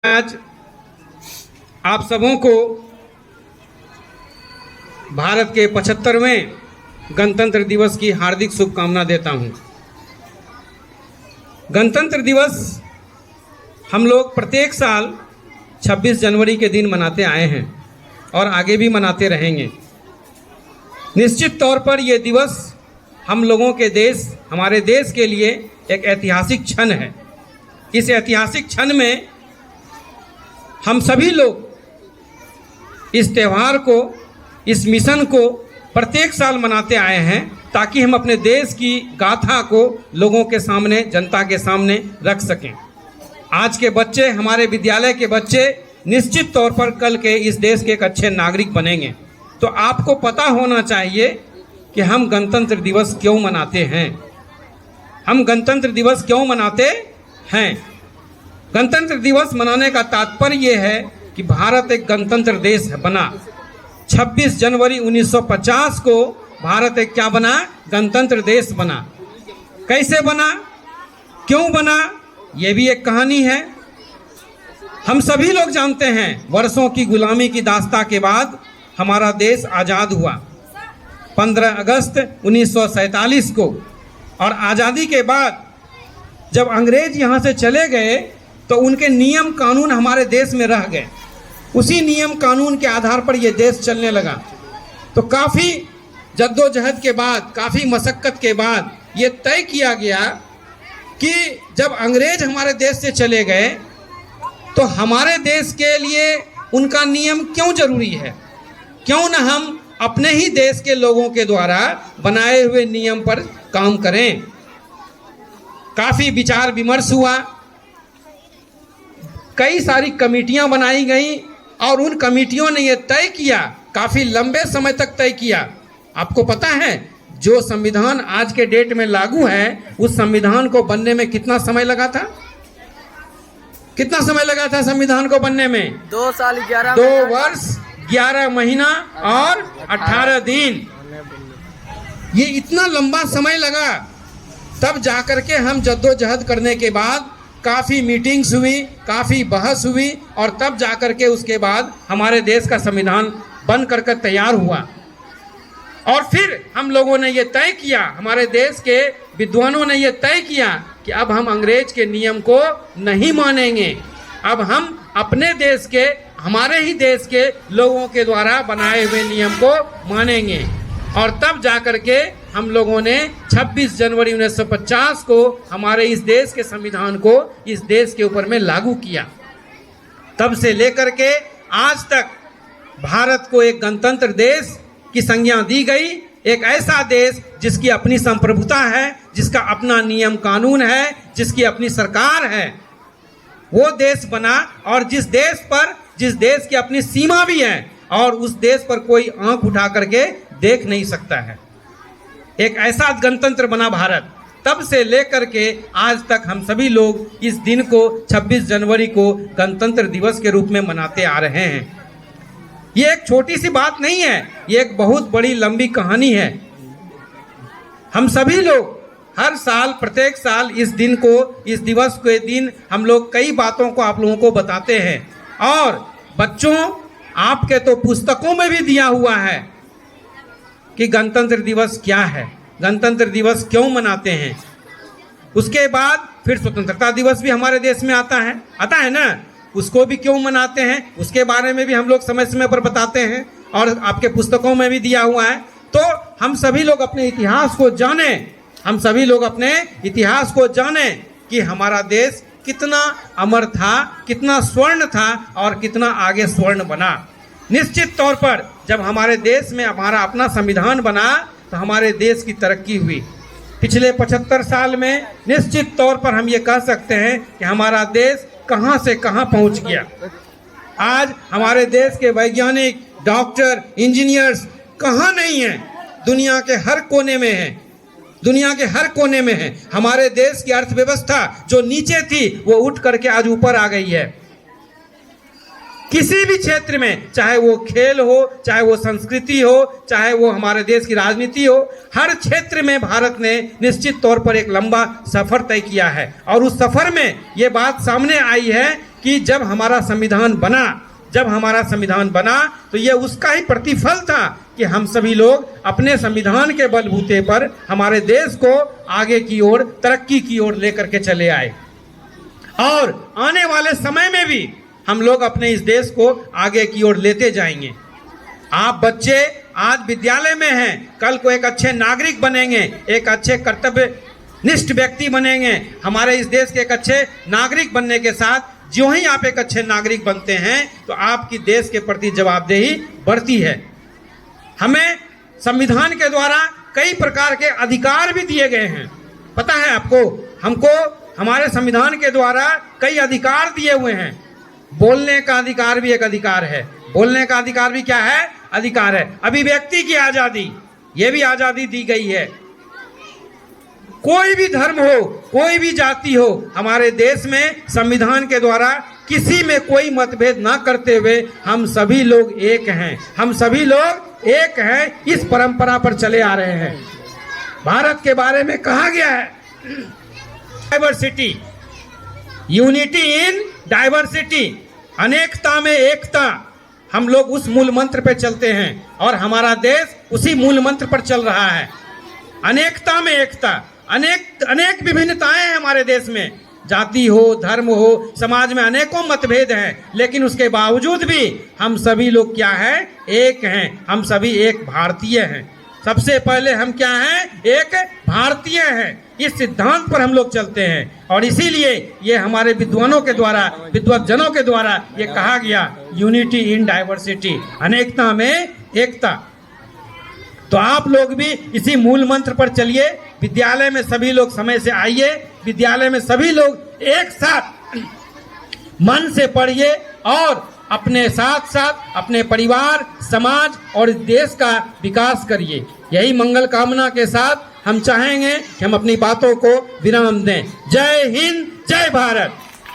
आज आप सबों को भारत के 75वें गणतंत्र दिवस की हार्दिक शुभकामना देता हूं। गणतंत्र दिवस हम लोग प्रत्येक साल 26 जनवरी के दिन मनाते आए हैं और आगे भी मनाते रहेंगे। निश्चित तौर पर यह दिवस हम लोगों के देश, हमारे देश के लिए एक ऐतिहासिक क्षण है। इस ऐतिहासिक क्षण में हम सभी लोग इस त्यौहार को, इस मिशन को प्रत्येक साल मनाते आए हैं ताकि हम अपने देश की गाथा को लोगों के सामने, जनता के सामने रख सकें। आज के बच्चे, हमारे विद्यालय के बच्चे निश्चित तौर पर कल के इस देश के एक अच्छे नागरिक बनेंगे। तो आपको पता होना चाहिए कि हम गणतंत्र दिवस क्यों मनाते हैं। हम गणतंत्र दिवस क्यों मनाते हैं। गणतंत्र दिवस मनाने का तात्पर्य यह है कि भारत एक गणतंत्र देश बना। 26 जनवरी 1950 को भारत एक क्या बना? गणतंत्र देश बना। कैसे बना, क्यों बना, यह भी एक कहानी है। हम सभी लोग जानते हैं, वर्षों की गुलामी की दास्तां के बाद हमारा देश आज़ाद हुआ 15 अगस्त 1947 को। और आज़ादी के बाद जब अंग्रेज यहाँ से चले गए तो उनके नियम कानून हमारे देश में रह गए। उसी नियम कानून के आधार पर यह देश चलने लगा। तो काफ़ी जद्दोजहद के बाद, काफ़ी मशक्क़त के बाद ये तय किया गया कि जब अंग्रेज हमारे देश से चले गए तो हमारे देश के लिए उनका नियम क्यों ज़रूरी है। क्यों न हम अपने ही देश के लोगों के द्वारा बनाए हुए नियम पर काम करें। काफ़ी विचार विमर्श हुआ, कई सारी कमेटियां बनाई गई और उन कमेटियों ने यह तय किया, काफ़ी लंबे समय तक तय किया। आपको पता है, जो संविधान आज के डेट में लागू है, उस संविधान को बनने में कितना समय लगा था? कितना समय लगा था संविधान को बनने में? 2 साल 11 2 वर्ष 11 महीना और 18 दिन। ये इतना लंबा समय लगा। तब जाकर के हम जद्दोजहद करने के बाद काफ़ी मीटिंग्स हुई, काफ़ी बहस हुई और तब जाकर के उसके बाद हमारे देश का संविधान बन कर तैयार हुआ। और फिर हम लोगों ने ये तय किया, हमारे देश के विद्वानों ने ये तय किया कि अब हम अंग्रेज के नियम को नहीं मानेंगे। अब हम अपने देश के, हमारे ही देश के लोगों के द्वारा बनाए हुए नियम को मानेंगे। और तब जाकर के हम लोगों ने 26 जनवरी 1950 को हमारे इस देश के संविधान को इस देश के ऊपर में लागू किया। तब से लेकर के आज तक भारत को एक गणतंत्र देश की संज्ञा दी गई। एक ऐसा देश जिसकी अपनी संप्रभुता है, जिसका अपना नियम कानून है, जिसकी अपनी सरकार है, वो देश बना। और जिस देश की अपनी सीमा भी है और उस देश पर कोई आंख उठा करके देख नहीं सकता है, एक ऐसा गणतंत्र बना भारत। तब से लेकर के आज तक हम सभी लोग इस दिन को 26 जनवरी को गणतंत्र दिवस के रूप में मनाते आ रहे हैं। ये एक छोटी सी बात नहीं है, ये एक बहुत बड़ी लंबी कहानी है। हम सभी लोग हर साल, प्रत्येक साल इस दिन को, इस दिवस के दिन हम लोग कई बातों को आप लोगों को बताते हैं। और बच्चों, आपके तो पुस्तकों में भी दिया हुआ है कि गणतंत्र दिवस क्या है, गणतंत्र दिवस क्यों मनाते हैं। उसके बाद फिर स्वतंत्रता दिवस भी हमारे देश में आता है ना, उसको भी क्यों मनाते हैं, उसके बारे में भी हम लोग समय समय पर बताते हैं और आपके पुस्तकों में भी दिया हुआ है। तो हम सभी लोग अपने इतिहास को जानें, हम सभी लोग अपने इतिहास को जानें कि हमारा देश कितना अमर था, कितना स्वर्ण था और कितना आगे स्वर्ण बना। निश्चित तौर पर जब हमारे देश में हमारा अपना संविधान बना तो हमारे देश की तरक्की हुई। पिछले 75 साल में निश्चित तौर पर हम ये कह सकते हैं कि हमारा देश कहां से कहां पहुंच गया। आज हमारे देश के वैज्ञानिक, डॉक्टर, इंजीनियर्स कहां नहीं हैं, दुनिया के हर कोने में हैं, दुनिया के हर कोने में है। हमारे देश की अर्थव्यवस्था जो नीचे थी वो उठ करके आज ऊपर आ गई है। किसी भी क्षेत्र में, चाहे वो खेल हो, चाहे वो संस्कृति हो, चाहे वो हमारे देश की राजनीति हो, हर क्षेत्र में भारत ने निश्चित तौर पर एक लंबा सफर तय किया है। और उस सफर में ये बात सामने आई है कि जब हमारा संविधान बना तो ये उसका ही प्रतिफल था कि हम सभी लोग अपने संविधान के बलबूते पर हमारे देश को आगे की ओर, तरक्की की ओर लेकर के चले आए। और आने वाले समय में भी हम लोग अपने इस देश को आगे की ओर लेते जाएंगे। आप बच्चे आज विद्यालय में हैं, कल को एक अच्छे नागरिक बनेंगे, एक अच्छे कर्तव्यनिष्ठ व्यक्ति बनेंगे। हमारे इस देश के एक अच्छे नागरिक बनने के साथ जो ही आप एक अच्छे नागरिक बनते हैं तो आपकी देश के प्रति जवाबदेही बढ़ती है। हमें संविधान के द्वारा कई प्रकार के अधिकार भी दिए गए हैं। पता है आपको, हमको हमारे संविधान के द्वारा कई अधिकार दिए हुए हैं। बोलने का अधिकार भी एक अधिकार है। बोलने का अधिकार भी क्या है? अधिकार है। अभिव्यक्ति की आजादी, ये भी आजादी दी गई है। कोई भी धर्म हो, कोई भी जाति हो, हमारे देश में संविधान के द्वारा किसी में कोई मतभेद ना करते हुए हम सभी लोग एक हैं। हम सभी लोग एक हैं, इस परंपरा पर चले आ रहे हैं। भारत के बारे में कहा गया है डाइवर्सिटी, यूनिटी इन डाइवर्सिटी, अनेकता में एकता। हम लोग उस मूल मंत्र पे चलते हैं और हमारा देश उसी मूल मंत्र पर चल रहा है। अनेकता में एकता, अनेक विभिन्नताएं हैं हमारे देश में। जाति हो, धर्म हो, समाज में अनेकों मतभेद हैं, लेकिन उसके बावजूद भी हम सभी लोग क्या हैं? एक हैं। हम सभी एक भारतीय हैं। सबसे पहले हम क्या हैं? एक भारतीय हैं। इस सिद्धांत पर हम लोग चलते हैं और इसीलिए ये हमारे विद्वानों के द्वारा, विद्वज्जनों के द्वारा ये कहा गया, यूनिटी इन डाइवर्सिटी, अनेकता में एकता। तो आप लोग भी इसी मूल मंत्र पर चलिए। विद्यालय में सभी लोग समय से आइए, विद्यालय में सभी लोग एक साथ मन से पढ़िए और अपने साथ साथ अपने परिवार, समाज और देश का विकास करिए। यही मंगल कामना के साथ हम चाहेंगे कि हम अपनी बातों को विराम दें। जय हिंद, जय भारत।